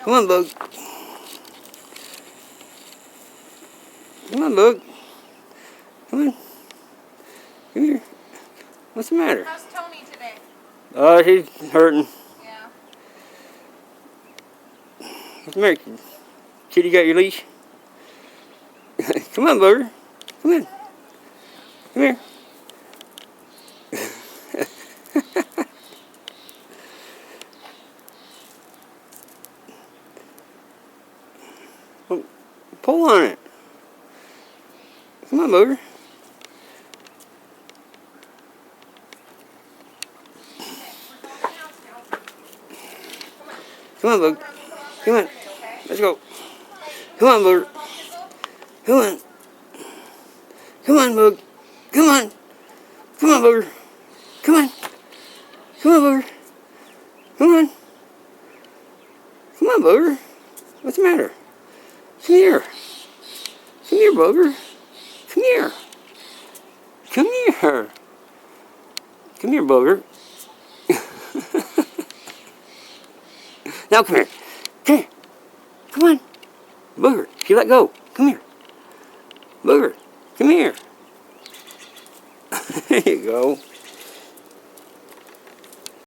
Come on, Bug. Come on, Bug. Come on. Come here. What's the matter? How's Tony today? He's hurting. Yeah. What's the matter? Kitty got your leash? Come on, Booger. Come in. Come here. Pull on it. Come on, Booger. Come on, Booger. Come on. Let's go. Come on, Booger. Come on. Come on, Booger. Come on. Come on, Booger. Come on. Come on, Booger. Come on. Come on, Booger. What's the matter? Come here. Come here, Booger. Come here. Come here. Come here, Booger. Now come here. Come here. Come on. Booger, you let go. Come here. Booger, come here. There you go.